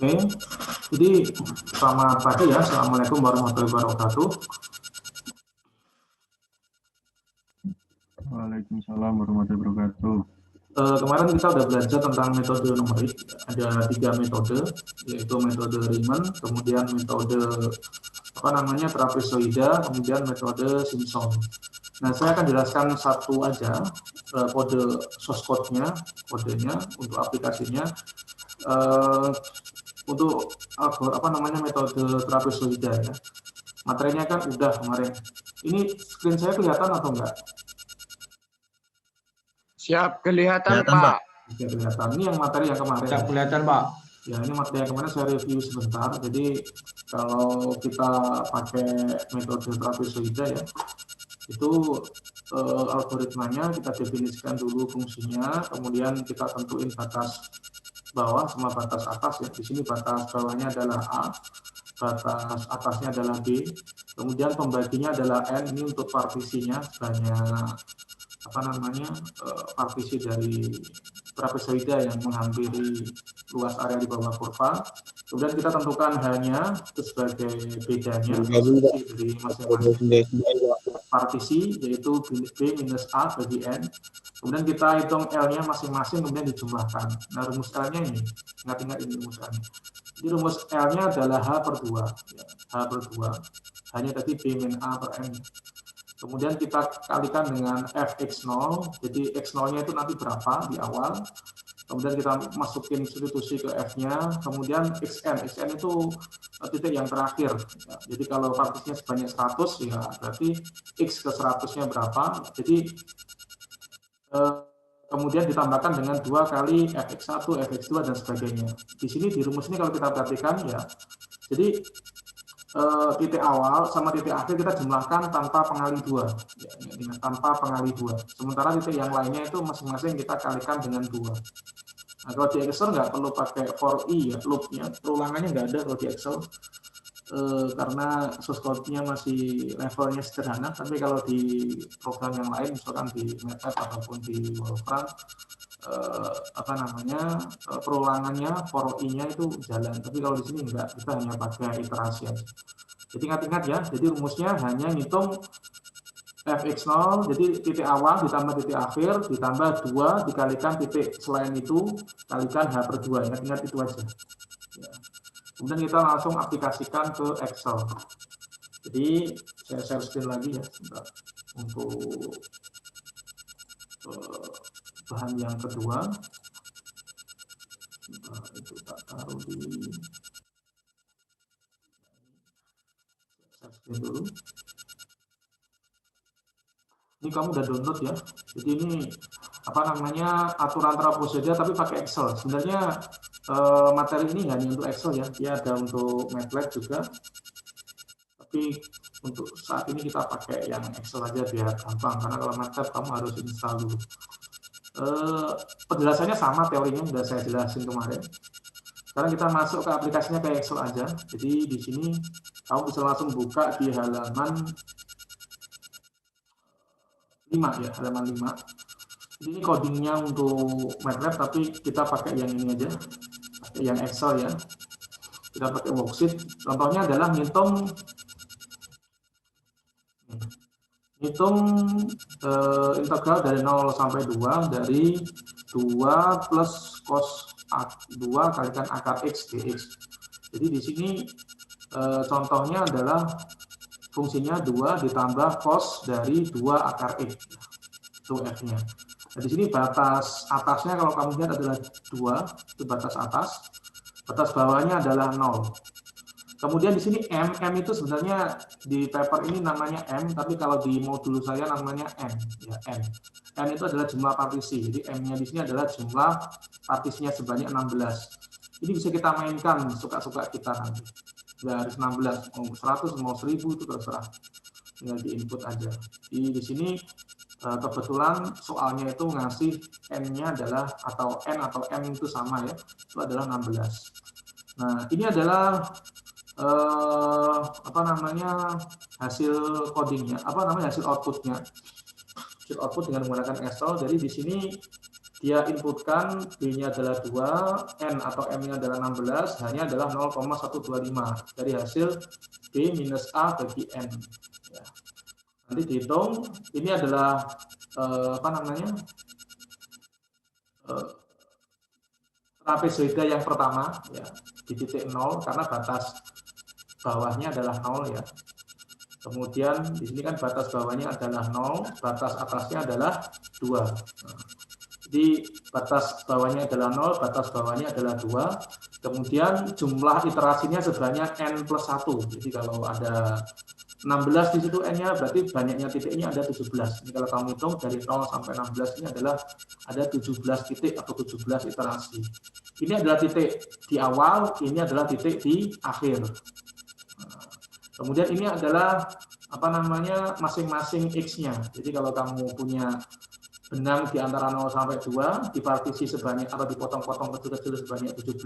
Oke, jadi selamat pagi ya. Assalamualaikum warahmatullahi wabarakatuh. Waalaikumsalam warahmatullahi wabarakatuh. Kemarin kita udah belajar tentang metode numerik. Ada 3 metode, yaitu metode Riemann, kemudian metode trapezoida, kemudian metode Simpson. Nah, saya akan jelaskan satu aja kode source code-nya, kodenya untuk aplikasinya. Untuk metode trapezoida ya. Materinya kan udah kemarin. Ini screen saya kelihatan atau enggak? Siap, kelihatan Kelihatan, Pak. Pak. Oke, kelihatan. Ini yang materi yang kemarin. Siap, kelihatan Pak. Ya, ini materi yang kemarin saya review sebentar. Jadi kalau kita pakai metode trapezoida ya, itu algoritmanya kita definisikan dulu fungsinya, kemudian kita tentuin batas bawah sama batas atas ya. Di sini batas bawahnya adalah A, batas atasnya adalah B, kemudian pembaginya adalah N. Ini untuk partisinya sebanyak partisi dari trapezoida yang menghampiri luas area di bawah kurva. Kemudian kita tentukan H-nya itu sebagai bedanya dari masing-masing partisi, yaitu B minus A bagi N. Kemudian kita hitung L-nya masing-masing, kemudian dijumlahkan. Nah, rumus L-nya ini, ingat-ingat ini rumus L-nya. Jadi rumus L-nya adalah H per 2. Ya, H per 2. Hanya tadi B min A per N. Kemudian kita kalikan dengan Fx0. Jadi X0-nya itu nanti berapa di awal. Kemudian kita masukin substitusi ke F-nya. Kemudian Xn. Xn itu titik yang terakhir. Ya, jadi kalau partisinya sebanyak 100, ya berarti X ke 100-nya berapa. Jadi kemudian ditambahkan dengan 2 kali Fx1, Fx2, dan sebagainya. Di sini di rumus ini kalau kita perhatikan ya, jadi titik awal sama titik akhir kita jumlahkan tanpa pengali 2. Ya, tanpa pengali 2. Sementara titik yang lainnya itu masing-masing kita kalikan dengan 2. Nah, kalau di Excel nggak perlu pakai for i ya, loopnya, perulangannya nggak ada kalau di Excel. Karena source code-nya masih levelnya sederhana, tapi kalau di program yang lain, misalkan di MATLAB ataupun di Wolfram, perulangannya for i-nya itu jalan. Tapi kalau di sini enggak, kita hanya pakai iterasi aja. Jadi ingat-ingat ya, jadi rumusnya hanya ngitung Fx0, jadi titik awal ditambah titik akhir, ditambah 2 dikalikan titik selain itu, kalikan H per 2. Ingat-ingat itu aja. Ya. Kemudian kita langsung aplikasikan ke Excel. Jadi saya share screen lagi ya, sebentar. Untuk bahan yang kedua, itu tak taruh di share screen dulu. Ini kamu udah download ya. Jadi ini aturan trapezoida tapi pakai Excel. Sebenarnya materi ini hanya untuk Excel ya. Dia ada untuk MATLAB juga. Tapi untuk saat ini kita pakai yang Excel aja biar gampang. Karena kalau MATLAB kamu harus install dulu. Penjelasannya sama, teorinya udah saya jelasin kemarin. Sekarang kita masuk ke aplikasinya kayak Excel aja. Jadi di sini kamu bisa langsung buka di halaman 5 ya, halaman 5. Ini codingnya untuk MATLAB, tapi kita pakai yang ini aja, pakai yang Excel ya. Kita pakai worksheet. Contohnya adalah ngitung integral dari 0 sampai 2 dari 2 plus cos 2 kalikan akar X dx. Jadi di sini contohnya adalah fungsinya 2 ditambah cos dari 2 akar X. Itu F-nya. Nah, di sini batas atasnya kalau kamu lihat adalah 2, itu batas atas. Batas bawahnya adalah 0. Kemudian di sini M itu sebenarnya di paper ini namanya M, tapi kalau di modul saya namanya N. Ya, N. N itu adalah jumlah partisi. Jadi M-nya di sini adalah jumlah partisinya sebanyak 16. Ini bisa kita mainkan suka-suka kita nanti. Nggak harus 16, mau 100, mau 1000 itu terserah. Tinggal di input aja. Di sini kebetulan soalnya itu ngasih N-nya adalah atau N atau M itu sama ya. Itu adalah 16. Nah, ini adalah hasil codingnya, hasil outputnya. Hasil output dengan menggunakan Excel. Jadi di sini dia inputkan B-nya adalah 2, N atau M-nya adalah 16, H-nya adalah 0,125 dari hasil B minus A bagi N. Ya. Nanti dihitung, ini adalah trapezoida yang pertama, ya, di titik 0, karena batas bawahnya adalah 0 ya. Kemudian di sini kan batas bawahnya adalah 0, batas atasnya adalah 2. Nah, jadi batas bawahnya adalah 0, batas bawahnya adalah 2. Kemudian jumlah iterasinya sebanyak N plus 1. Jadi kalau ada 16 di situ N-nya, berarti banyaknya titiknya ada 17. Jadi kalau kamu hitung dari 0 sampai 16 ini adalah ada 17 titik atau 17 iterasi. Ini adalah titik di awal, ini adalah titik di akhir. Nah, kemudian ini adalah masing-masing X-nya. Jadi kalau kamu punya benang di antara 0 sampai 2, dipartisi sebanyak atau dipotong-potong kecil-kecil sebanyak 17,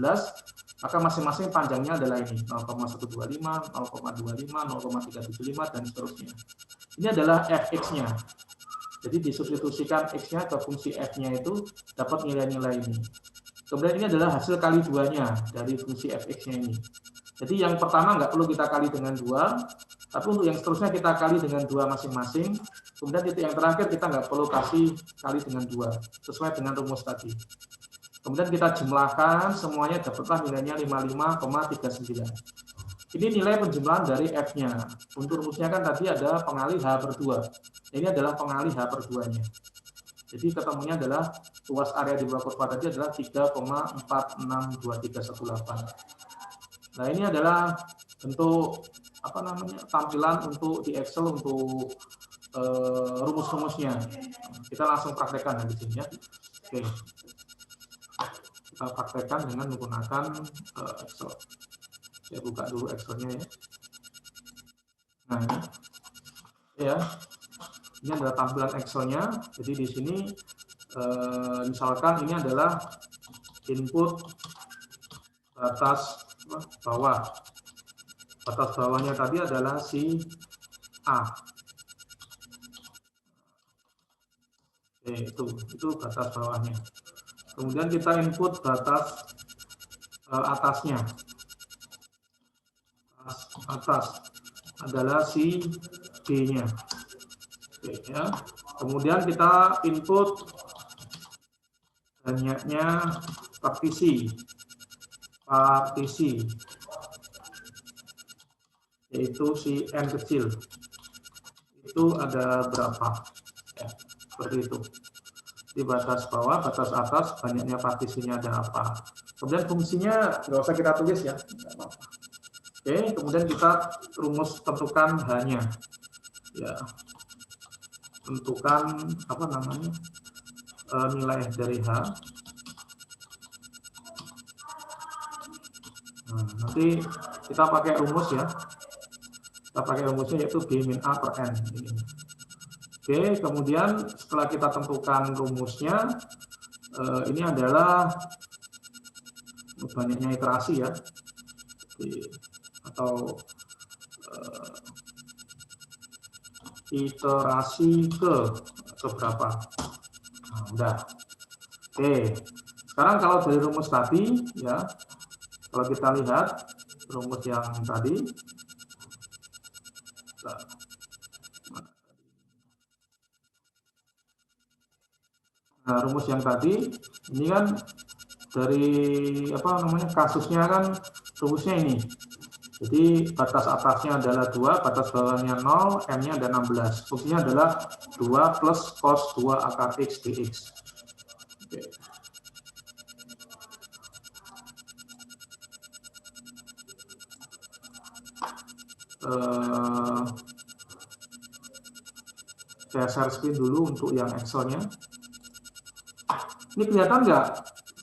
maka masing-masing panjangnya adalah ini, 0,125, 0,25, 0,375, dan seterusnya. Ini adalah fx-nya. Jadi disubstitusikan x-nya ke fungsi f-nya itu dapat nilai-nilai ini. Kemudian ini adalah hasil kali 2-nya dari fungsi fx-nya ini. Jadi yang pertama nggak perlu kita kali dengan 2, tapi untuk yang seterusnya kita kali dengan 2 masing-masing. Kemudian titik yang terakhir kita nggak perlu kasih kali dengan 2, sesuai dengan rumus tadi. Kemudian kita jumlahkan, semuanya dapatlah nilainya 55,39. Ini nilai penjumlahan dari F-nya. Untuk rumusnya kan tadi ada pengali H/2. Ini adalah pengali H/2-nya. Jadi ketemunya adalah luas area di bawah kurva tadi adalah 3,462318. Nah, ini adalah bentuk tampilan untuk di Excel untuk rumus-rumusnya. Kita langsung praktekkan di sini ya. Oke. Kita praktekkan dengan menggunakan Excel. Saya buka dulu Excel-nya ya. Nah, ini ya. Ini adalah tampilan Excel-nya. Jadi di sini misalkan ini adalah input batas bawah. Batas bawahnya tadi adalah si A. Itu batas bawahnya. Kemudian kita input batas atasnya. Atas adalah si B-nya. Ya. Kemudian kita input banyaknya partisi, yaitu si N kecil. Itu ada berapa? Ya, seperti itu. Di batas bawah, batas atas, banyaknya partisinya ada apa. Kemudian fungsinya nggak usah kita tulis ya. Oke, kemudian kita rumus tentukan H-nya. Ya, tentukan nilai dari H. Nah, nanti kita pakai rumus ya. Kita pakai rumusnya yaitu B min A per N. Ini. Oke, kemudian setelah kita tentukan rumusnya, ini adalah banyaknya iterasi ya, atau iterasi ke berapa? Nah, udah. Oke, sekarang kalau dari rumus tadi ya, kalau kita lihat rumus yang tadi, nah, rumus yang tadi ini kan dari kasusnya kan rumusnya ini. Jadi batas atasnya adalah 2, batas bawahnya 0, M-nya ada 16. Fungsinya adalah 2 plus cos 2 akar X dx. Oke. Saya share screen dulu untuk yang Excel-nya. Ini kelihatan nggak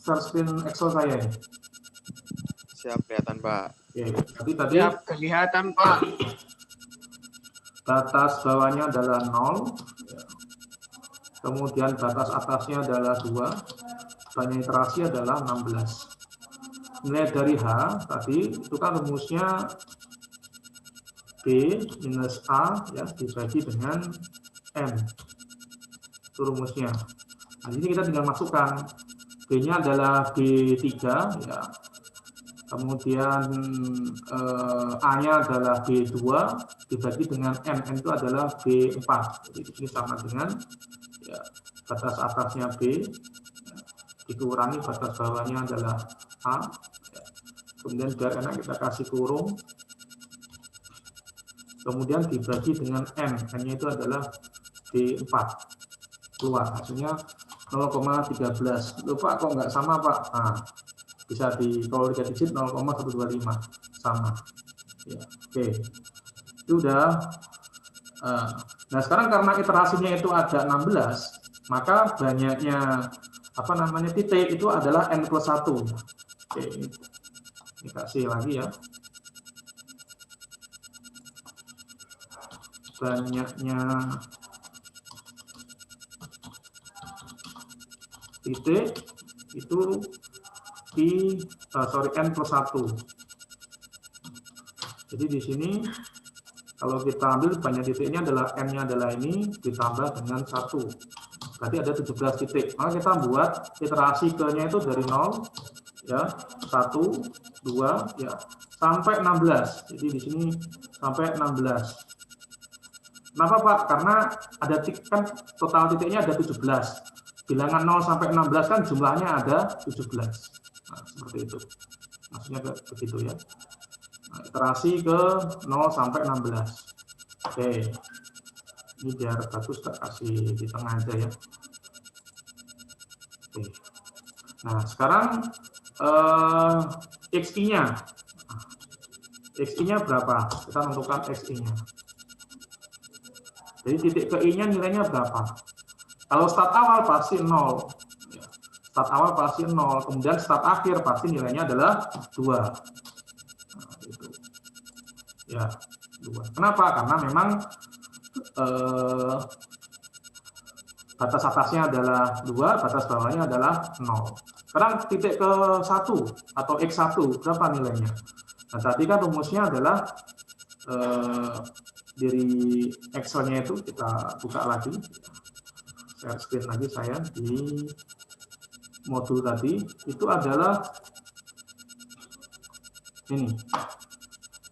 share screen Excel saya ini? Siap, kelihatan Pak. Oke, tadi Siap, kelihatan Pak. Batas bawahnya adalah 0. Kemudian batas atasnya adalah 2. Banyak iterasi adalah 16. Nilai dari H tadi itu kan rumusnya B minus A ya dibagi dengan M. Itu rumusnya. Nah, ini kita tinggal masukkan. B-nya adalah B3 ya. Kemudian A-nya adalah B2 dibagi dengan N itu adalah B4. Jadi ini sama dengan ya, batas atasnya B ya, dikurangi batas bawahnya adalah A ya. Kemudian biar enak kita kasih kurung, kemudian dibagi dengan N nya itu adalah B4, keluar hasilnya 0,13. Lupa kok nggak sama Pak. Nah, bisa kalau 3 digit 0,125 sama ya. Oke, itu udah. Nah sekarang karena iterasinya itu ada 16, maka banyaknya titik itu adalah N+1. Oke, ini kasih lagi ya, banyaknya titik itu N+1. Jadi di sini kalau kita ambil banyak titiknya adalah N-nya adalah ini ditambah dengan 1. Berarti ada 17 titik. Maka kita buat iterasi ke-nya itu dari 0 ya, 1, 2 ya, sampai 16. Jadi di sini sampai 16. Kenapa Pak? Karena ada kan total titiknya ada 17. Bilangan 0 sampai 16 kan jumlahnya ada 17. Nah, seperti itu. Maksudnya begitu ya. Nah, iterasi ke 0 sampai 16. Oke. Ini biar bagus tak kasih di tengah aja ya. Oke. Nah, sekarang XI-nya. XI-nya berapa? Kita tentukan XI-nya. Jadi titik ke I-nya nilainya berapa? Kalau start awal pasti 0. Start awal pasti 0. Kemudian start akhir pasti nilainya adalah 2. Nah, itu. Ya, 2. Kenapa? Karena memang batas atasnya adalah 2, batas bawahnya adalah 0. Sekarang titik ke 1 atau X1 berapa nilainya? Nah, tadi kan rumusnya adalah dari Excel-nya itu kita buka lagi. Share screen lagi saya di modul tadi. Itu adalah ini.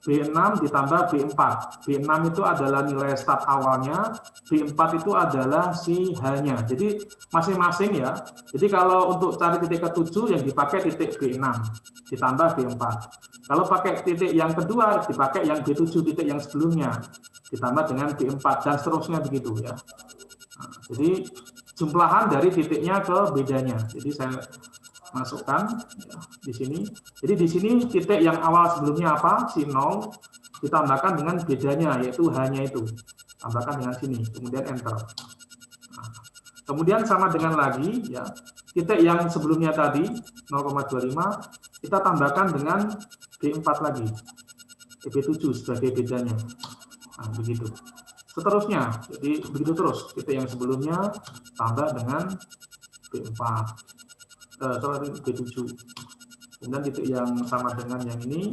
B6 ditambah B4. B6 itu adalah nilai start awalnya, B4 itu adalah si H-nya. Jadi masing-masing ya. Jadi kalau untuk cari titik ke-7 yang dipakai titik B6 ditambah B4. Kalau pakai titik yang kedua dipakai yang B7 titik yang sebelumnya ditambah dengan B4 dan seterusnya begitu ya. Nah, jadi jumlahan dari titiknya ke bedanya. Jadi saya masukkan ya, di sini. Jadi di sini titik yang awal sebelumnya apa? Si 0 ditambahkan dengan bedanya yaitu H-nya itu. Tambahkan dengan sini, kemudian enter. Nah, kemudian sama dengan lagi ya. Titik yang sebelumnya tadi 0,25 kita tambahkan dengan B4 lagi. B7 sebagai bedanya. Nah, begitu. Seterusnya, jadi begitu terus. Titik yang sebelumnya tambah dengan B4. B7. Kemudian titik yang sama dengan yang ini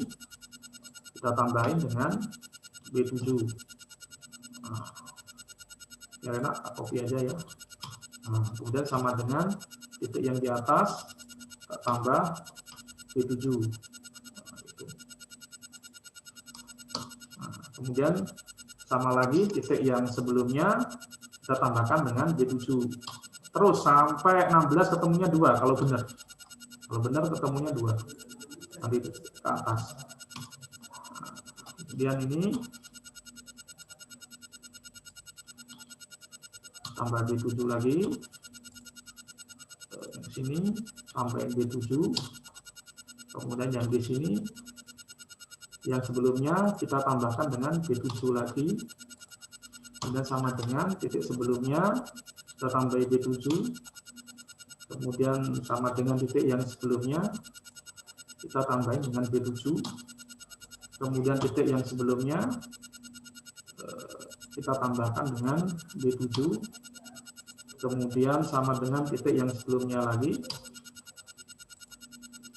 kita tambahin dengan B7. Nah, ya enak, copy aja ya. Nah, kemudian sama dengan titik yang di atas kita tambah B7. Nah, kemudian sama lagi titik yang sebelumnya kita tambahkan dengan B7. Terus sampai 16 ketemunya 2 kalau benar. Kalau benar ketemunya 2. Nanti ke atas. Nah, kemudian ini tambah B7 lagi. Yang sini sampai B7. Kemudian yang di sini yang sebelumnya kita tambahkan dengan B7 lagi. Kemudian sama dengan titik sebelumnya kita tambah B7, kemudian sama dengan titik yang sebelumnya kita tambahin dengan B7, kemudian titik yang sebelumnya kita tambahkan dengan B7, kemudian sama dengan titik yang sebelumnya lagi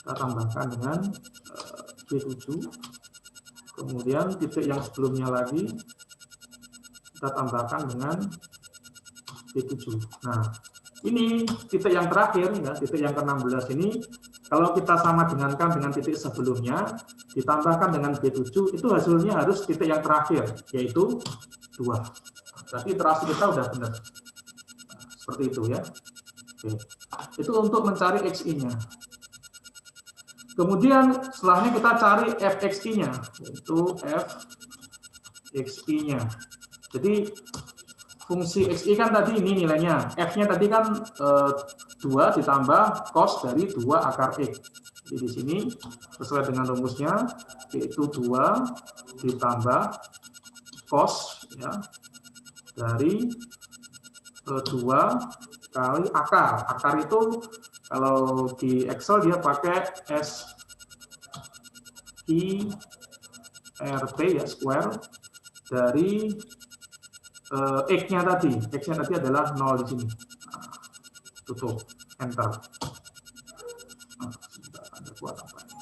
kita tambahkan dengan B7, kemudian titik yang sebelumnya lagi kita tambahkan dengan B7. Nah, ini titik yang terakhir, ya, titik yang ke-16 ini, kalau kita sama dengankan dengan titik sebelumnya, ditambahkan dengan B7, itu hasilnya harus titik yang terakhir, yaitu 2. Berarti iterasi kita udah benar. Seperti itu ya. Oke. Itu untuk mencari XI-nya. Kemudian setelahnya kita cari FXI-nya, yaitu FXI-nya. Jadi fungsi XI kan tadi ini nilainya, F-nya tadi kan 2 ditambah cos dari 2 akar X. Jadi di sini sesuai dengan rumusnya, yaitu 2 ditambah cos ya, dari 2 kali akar. Akar itu kalau di Excel dia pakai SQRT ya, square dari X-nya tadi. X-nya tadi adalah 0 di sini. Nah, tutup, enter. Nah, ada buat apa ini?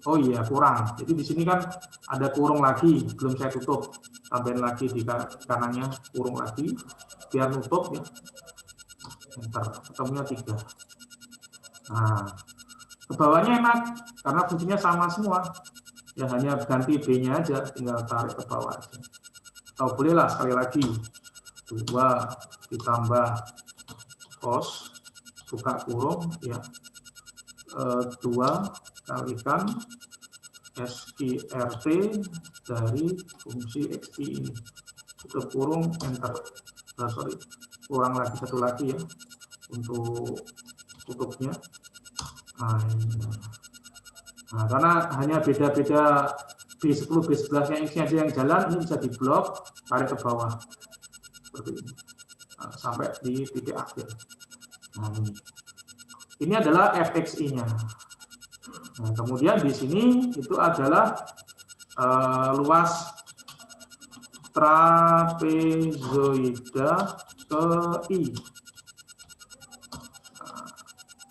Oh iya, kurang. Jadi di sini kan ada kurung lagi, belum saya tutup. Tambahin lagi di kanannya, kurung lagi, biar nutup ya. Enter, ketemunya 3. Nah, ke bawahnya enak, karena fungsinya sama semua. Ya hanya ganti B-nya aja, tinggal tarik ke bawah aja. Atau bolehlah sekali lagi, 2 ditambah cos, buka kurung, ya 2 kalikan SQRT dari fungsi XI ini. Tutup kurung, enter. Sorry, kurang lagi satu lagi ya untuk tutupnya. Nah, karena hanya beda-beda B10, B11 yang X-nya aja yang jalan, ini bisa diblok, tarik ke bawah seperti ini. Nah, sampai di titik akhir. Nah, ini adalah FXI-nya. Nah, kemudian di sini itu adalah luas trapezoida ke I.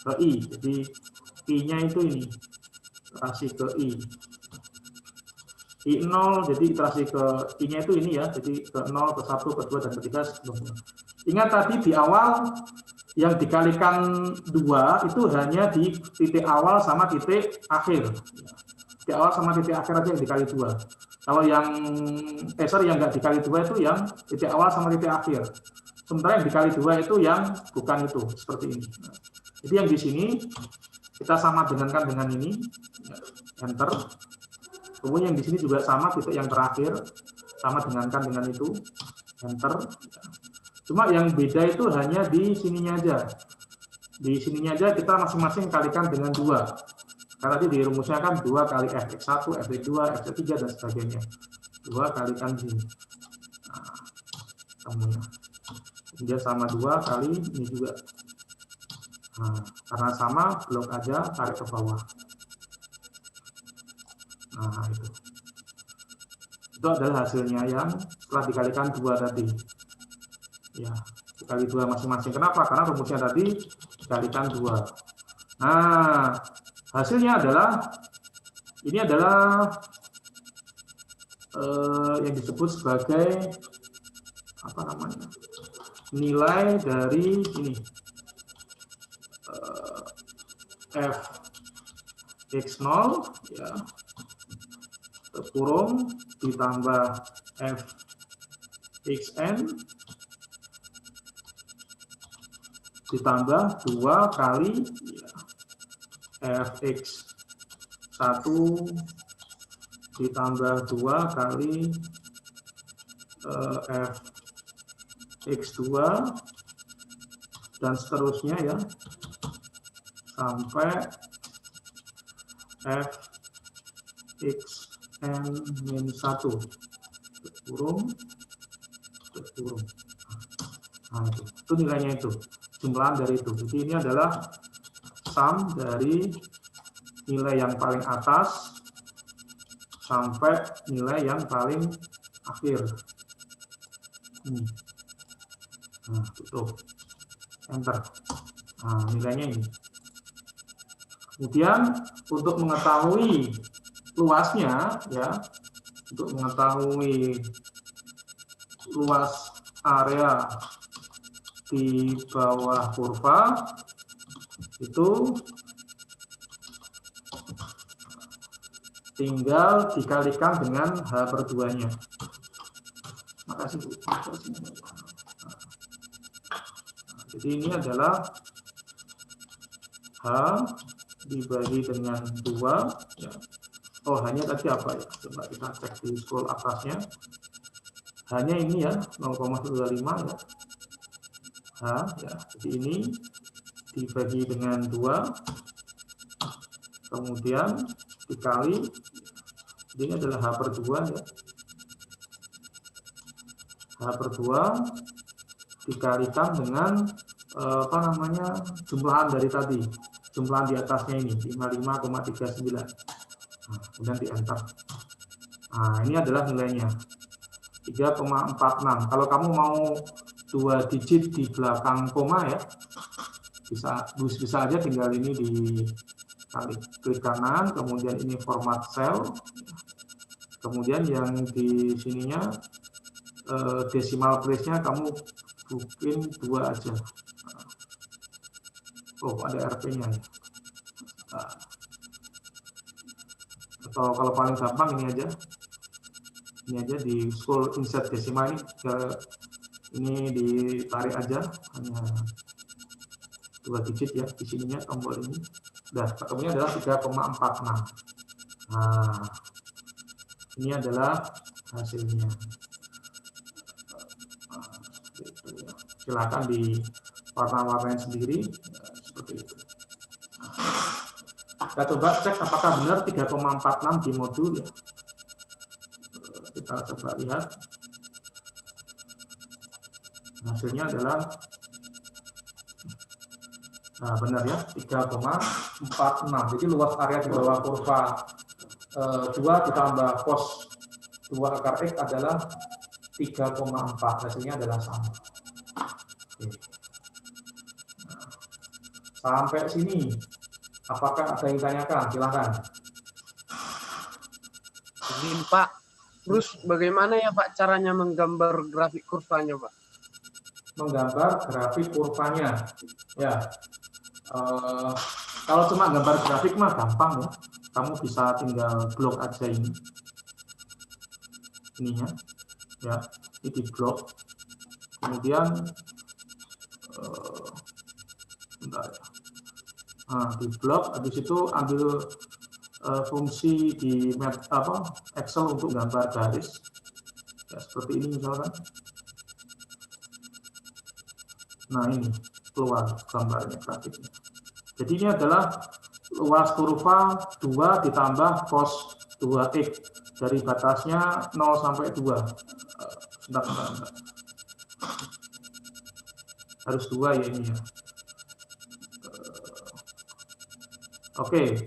Ke I. Jadi I-nya itu ini, iterasi ke I. I0, jadi iterasi ke I-nya itu ini ya, jadi ke 0, ke 1, ke 2, dan ke 3 seterusnya. Ingat tadi di awal yang dikalikan 2 itu hanya di titik awal sama titik akhir. Di awal sama titik akhir aja yang dikali 2. Kalau yang yang nggak dikali 2 itu yang titik awal sama titik akhir. Sementara yang dikali 2 itu yang bukan itu, seperti ini. Nah, jadi yang di sini kita sama dengankan dengan ini, enter. Kemudian yang di sini juga sama, titik yang terakhir sama dengankan dengan itu, enter. Cuma yang beda itu hanya di sininya aja. Di sininya aja kita masing-masing kalikan dengan 2. Karena tadi di rumusnya kan 2 kali Fx1, Fx2, Fx3, dan sebagainya. 2 kalikan sini. Nah, temunya. Dia sama 2 kali ini juga. Nah, karena sama, blok aja, tarik ke bawah. Nah, itu. Itu adalah hasilnya yang setelah dikalikan 2 tadi. Ya, dikali 2 masing-masing. Kenapa? Karena rumusnya tadi dikalikan 2. Nah, hasilnya adalah, ini adalah yang disebut sebagai apa namanya, nilai dari ini Fx0 ya, kurung ditambah Fxn ditambah 2 kali ya, Fx1 ditambah 2 kali Fx2 dan seterusnya ya, sampai Fxn-1 kurung. Nah, itu nilainya, itu jumlahan dari itu. Jadi ini adalah sum dari nilai yang paling atas sampai nilai yang paling akhir. Nah, tutup, enter. Nah, nilainya ini. Kemudian untuk mengetahui luasnya ya, untuk mengetahui luas area di bawah kurva itu tinggal dikalikan dengan H/2-nya. Makasih Bu. Jadi ini adalah H dibagi dengan 2. Ya. Oh, hanya tadi apa ya? Coba kita cek di scroll atasnya. Hanya ini ya, 0,25 ya. H ya. Jadi ini dibagi dengan 2. Kemudian dikali. Jadi ini adalah H/2 ya. H/2 dikalikan dengan jumlahan dari tadi. Jumlahan di atasnya ini 55,39. Nah, kemudian di enter. Nah, ini adalah nilainya 3,46. Kalau kamu mau 2 digit di belakang koma ya, bisa aja tinggal ini klik kanan, kemudian ini format cell, kemudian yang di sininya decimal place-nya kamu bikin 2 aja. Oh, ada RP-nya ya. Nah. Atau kalau paling gampang ini aja di scroll insert decimal ini ditarik aja, hanya 2 digit ya di sininya tombol ini. Nah, ketemunya adalah 3,46. Nah, ini adalah hasilnya. Silakan di warna-warnain sendiri seperti itu. Kita coba cek apakah benar 3,46 di modul ya. Kita coba lihat. Hasilnya adalah benar ya, 3,46. Jadi luas area di bawah kurva 2 ditambah cos 2 akar X adalah 3,4. Hasilnya adalah sama. Oke. Nah, sampai sini apakah ada yang ditanyakan? Silakan. Izin Pak. Terus bagaimana ya Pak caranya menggambar grafik kurvanya Pak? Menggambar grafik kurvanya. Ya. Kalau cuma gambar grafik mah gampang ya. Kamu bisa tinggal blok aja ini. Ininya. Ya, ini di blok. Kemudian bentar ya. Nah, di blok, habis itu ambil fungsi di Excel untuk gambar garis. Ya, seperti ini misalkan. Nah, ini keluar gambarnya, grafiknya. Jadi ini adalah luas kurva 2 ditambah cos 2x dari batasnya 0 sampai 2. Bentar. Harus 2 ya ini ya. Oke,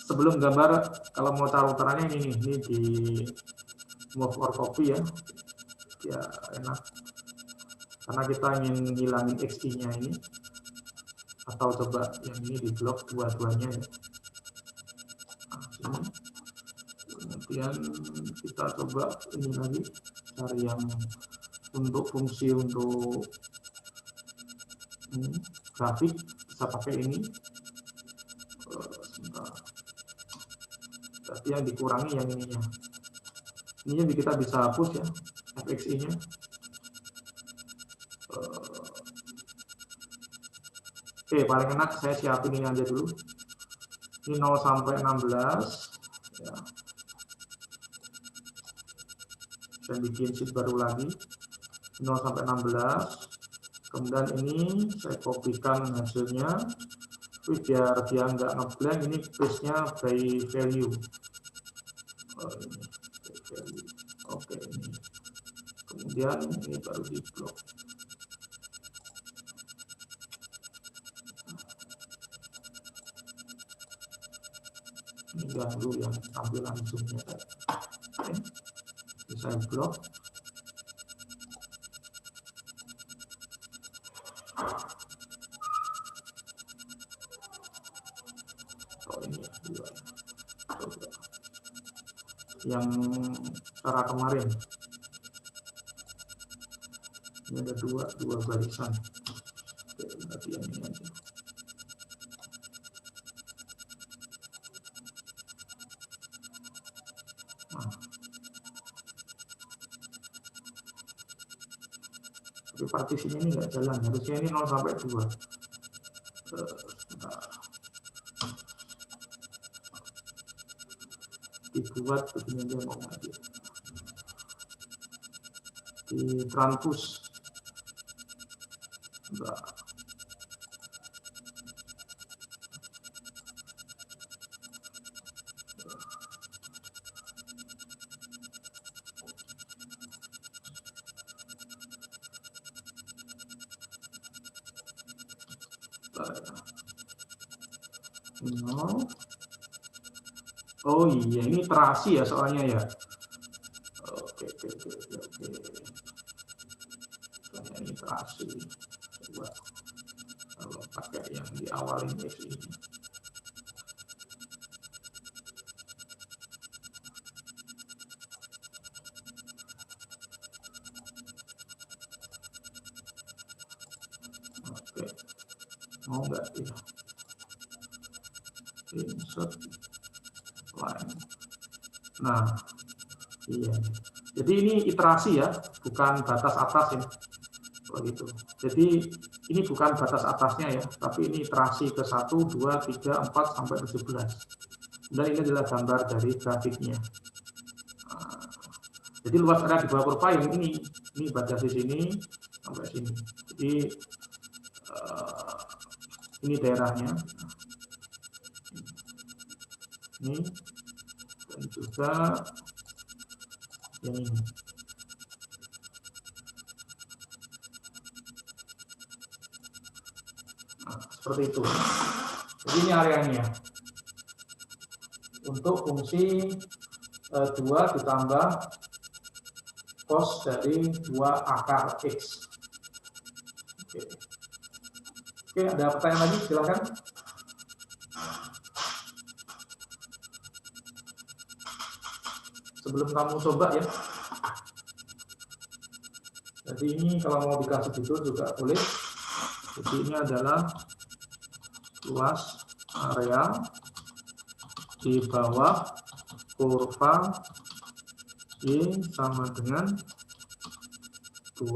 sebelum gambar, kalau mau tahu caranya ini di move or copy ya. Ya enak. Karena kita ingin ngilangin XI-nya ini. Atau coba yang ini di blok dua-duanya ya. Nah, kemudian kita coba ini lagi, cari yang untuk fungsi untuk grafik, bisa pakai ini. Tapi yang dikurangi yang ininya. Ini yang kita bisa hapus ya, FXI-nya. Oke, paling enak saya siapin ini aja dulu. Ini 0 sampai 16. Ya. Saya bikin sheet baru lagi. 0 sampai 16. Kemudian ini saya kopikan hasilnya. Biar dia nggak ngeblank, ini paste-nya by value. Oh, ini by value. Oke, ini. Kemudian ini baru di blok. Ini dulu yang tampilan zoom-nya. Oke. Bisa blok. Yang cara kemarin ini ada dua barisan. Tapi partisinya ini nggak jalan, harusnya ini 0 sampai 2. Dibuat begini aja mau aja. Di transpose. Oh iya, ini terasi ya soalnya ya. Oke. Soalnya ini terasi. Coba kalau pakai yang di awal ini sih. Oke, mau nggak ya? Insert line. Nah, iya. Jadi ini iterasi ya, bukan batas atas ini. Begitu. Jadi ini bukan batas atasnya ya, tapi ini iterasi ke 1, 2, 3, 4 sampai 17. Dan ini adalah gambar dari grafiknya. Nah, jadi luas area di bawah kurva yang ini batas di sini sampai sini. Jadi ini daerahnya. Ini dan juga yang ini. Nah, seperti itu. Jadi ini areanya untuk fungsi 2 ditambah cos dari 2 akar X. Oke, ada pertanyaan lagi? Silakan. Sebelum kamu coba ya. Jadi ini kalau mau dikasih judul juga boleh. Jadi ini adalah luas area di bawah kurva Y sama dengan 2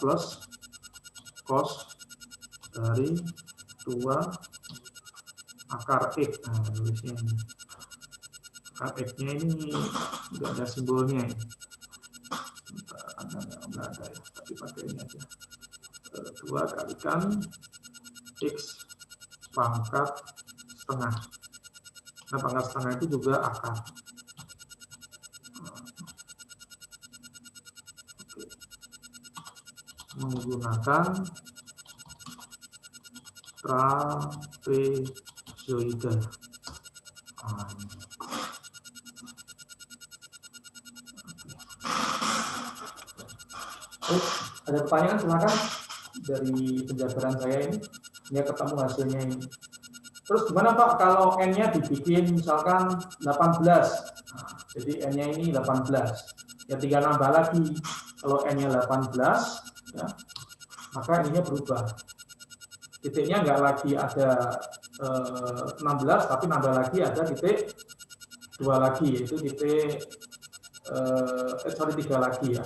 plus cos dari 2 akar X. Nah, tulisnya ini. Akar X-nya ini nggak ada simbolnya ini. Nggak ada ya, tapi pakai ini aja. 2 kalikan X pangkat setengah. Nah, pangkat setengah itu juga akar. Menggunakan trapezoidal. Ada pertanyaan silakan dari penjabaran saya ini. Dia ketemu hasilnya ini. Terus gimana Pak kalau N-nya dibikin misalkan 18? Nah, jadi N-nya ini 18. Ya tinggal nambah lagi. Kalau N-nya 18, ya, maka ininya berubah. Titiknya nggak lagi ada 16, tapi nambah lagi ada titik 2 lagi, yaitu titik 3 lagi ya.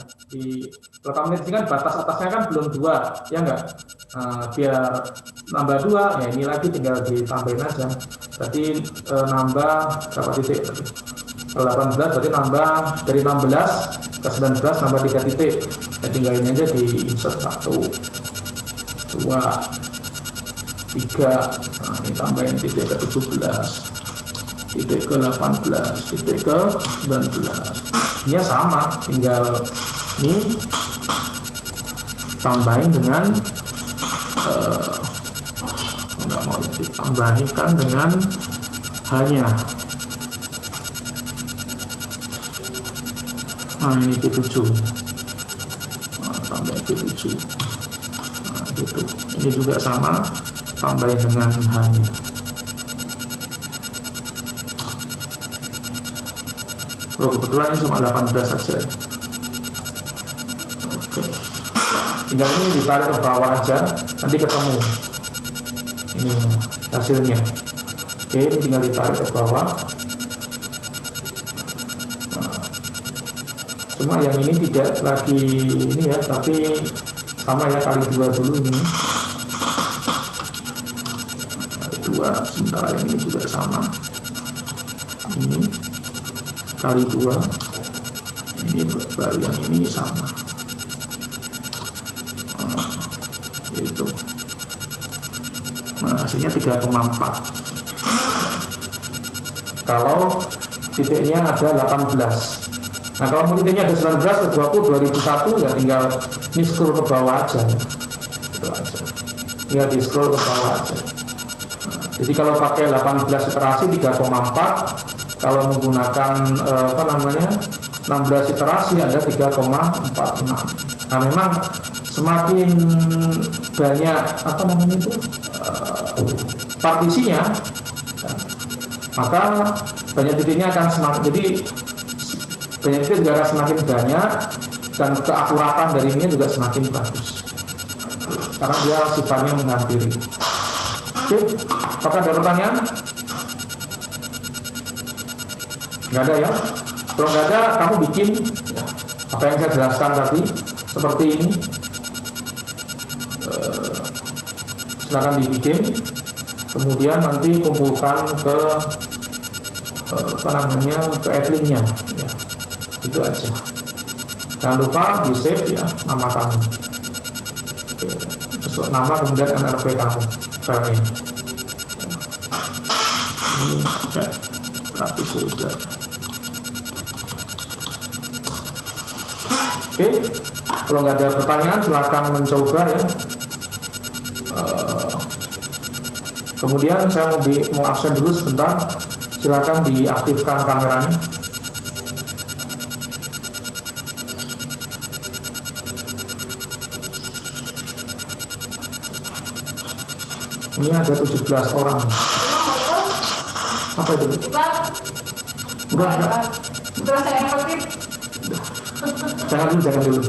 Kalau kamu lihat kan batas atasnya kan belum 2, ya enggak? Biar nambah 2, ya ini lagi tinggal ditambahin aja. Berarti nambah berapa titik? Kalau 18 berarti nambah dari 16 ke 19 nambah 3 titik. Ya tinggal ini aja di insert 1, 2, 3. Nah, ini tambahin titik ke 17, titik ke 18, titik ke 19. Ini sama, tinggal ini tambahin dengan nggak mau ditambahkan dengan hanya. Nah, ini P7. Nah, tambah P7. Nah, gitu. Ini juga sama, tambahin dengan hanya. Oh, kebetulan ini cuma 18 saja. Oke. Tinggal ini ditarik ke bawah aja, nanti ketemu ini hasilnya. Oke, ini tinggal ditarik ke bawah. Nah, Cuma yang ini tidak lagi ini ya, tapi sama ya, kali 2 dulu ini. Kali 2, sementara yang ini juga sama. Ini kali 2. Ini baru yang ini sama. Itu. Nah, hasilnya 3,4. Kalau titiknya ada 18. Nah, kalau titiknya ada 19 ke 20, 2001, ya tinggal ini scroll ke bawah aja. Itu aja. Tinggal di scroll ke bawah aja. Nah, jadi kalau pakai 18 iterasi 3,4, kalau menggunakan 16 iterasi ada 3,46. Nah, memang semakin banyak partisinya, maka banyak titiknya akan semakin, jadi banyak titik juga akan semakin banyak, dan keakuratan dari ini juga semakin bagus karena dia sifatnya menghampiri. Oke, apakah ada pertanyaan? Nggak ada ya? Kalau nggak ada, kamu bikin apa yang saya jelaskan tadi seperti ini. Silakan dibikin, kemudian nanti kumpulkan ke ke adminnya ya. Itu aja. Jangan lupa di save ya nama kamu. Oke. Nama kemudian NRP kamu filenya. Ini sudah rapi sudah. Oke, kalau nggak ada pertanyaan silakan mencoba ya. Kemudian saya mau absen dulu sebentar, silakan diaktifkan kameranya. Ini ada 17 orang. Apa itu? Udah. Udah saya ngikutin. Jangan dulu.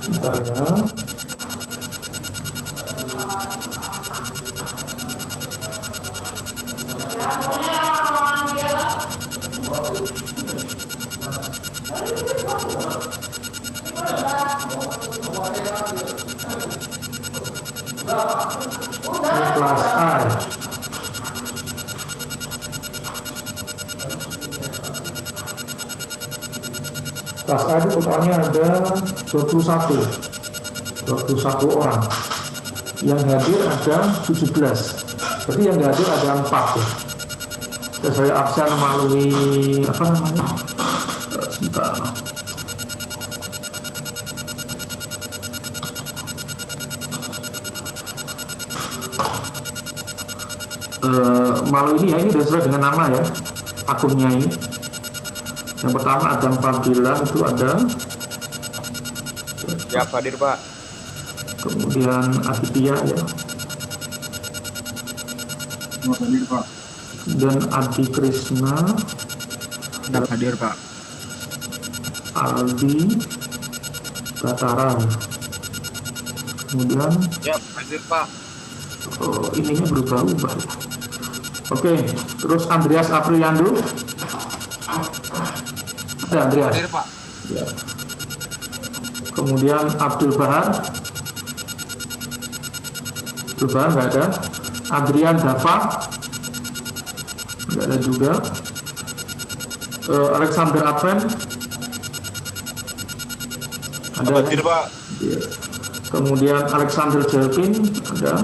Bentar ya. Ini kelas A. Kelas A itu totalnya ada 21 orang. Yang hadir ada 17. Berarti yang hadir ada 4 ya. Saya absen melalui sebentar. Melalui ini ya, ini sudah sesuai dengan nama ya akunnya ini. Yang pertama ada Fadila, itu ada ya hadir Pak. Kemudian Aditya ya, Hadir Pak. dan Adi Krishna Hadir Pak. Aldi Batara. Kemudian Ya hadir Pak. ininya berubah-ubah. Oke, terus Andreas Apriliando. Ada Andreas. Hadir Pak. Ya. Kemudian Abdul Bahar. Abdul Bahar nggak ada. Adrian Dava nggak ada juga. Alexander Advent ada. Hadir Pak. Ya. Kemudian Alexander Jelkin ada.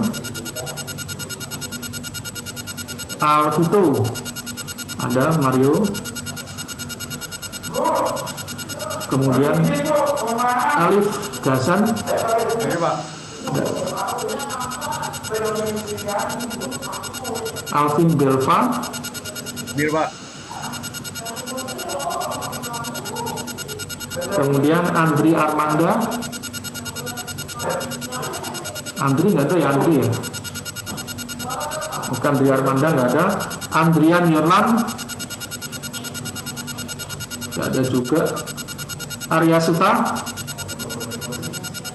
Alvito ada, Mario. Kemudian Alif Gasan Hadir Pak. ada. Alvin Belva Hadir Pak. kemudian Andri Armanda. Andri nggak ada ya, Andri ya, bukan Andri Armanda nggak ada. Andrian Yorlan, nggak ada juga. Arya Suta,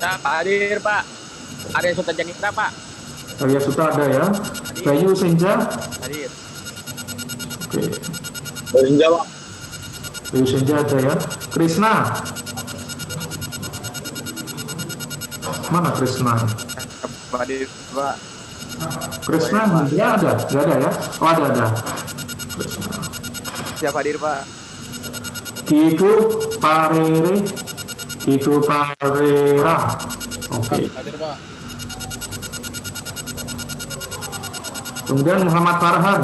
Pak hadir Pak. Arya Suta Janitra Pak. Arya Suta ada ya. Bayu Senja, Hadir. oke. Jawab. Bayu Senja ada ya. Krisna, mana Krisna? Hadir Pak. Krisna dia ada, nggak ada ya? Oh ada. Siap hadir Pak. Kiku Parera, oke. Hadir Pak. Kemudian Muhammad Farhan,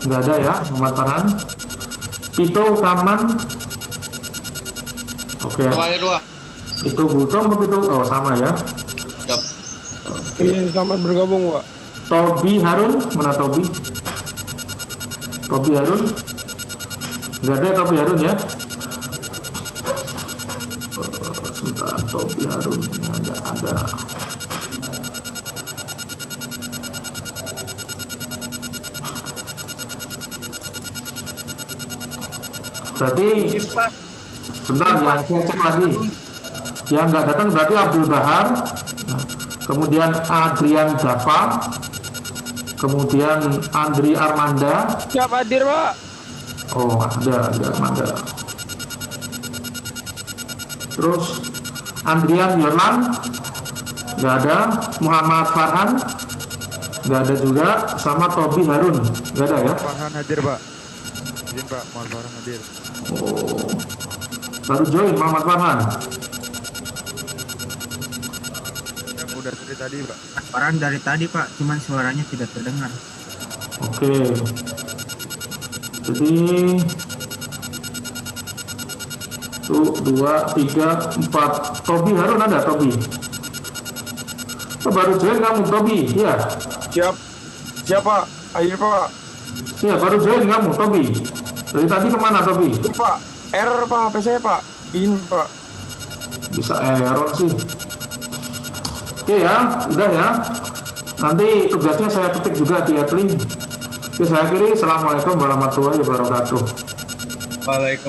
nggak ada ya Muhammad Farhan. Pito Kaman, oke. Hadir Pak. Itu Gultom atau itu? Oh sama ya. Siap. Ini selamat bergabung, Pak. Tobi Harun, mana Tobi? Tobi Harun, nggak ada Tobi Harun ya. Sebentar, Tobi Harun nggak ada. Berarti bentar ya, saya cek lagi. Yang nggak datang berarti Abdul Bahar, kemudian Adrian Dava, kemudian Andri Armanda. Siap hadir, Pak. Oh ada Armanda. Terus Andrian Yorlan, nggak ada. Muhammad Farhan, nggak ada juga. Sama Tobi Harun, nggak ada ya. Farhan hadir Pak. Izin Pak, Muhammad Farhan hadir. Oh, baru join Muhammad Farhan. Udah dari tadi Pak. Farhan dari tadi Pak, cuman suaranya tidak terdengar. Oke. Jadi 2, 3, 4. Tobi Harun ada Tobi. Oh, baru join kamu Tobi, iya. Siap, Pak. Ayo, Pak. Iya baru join kamu Tobi. Dari tadi kemana Tobi? Pak, error, Pak, HP saya, Pak. Ini, Pak. Bisa error sih. Oke ya, udah ya. Nanti tugasnya saya ketik juga di Adlin. Oke, saya akhiri. Assalamualaikum warahmatullahi wabarakatuh. Waalaikumsalam.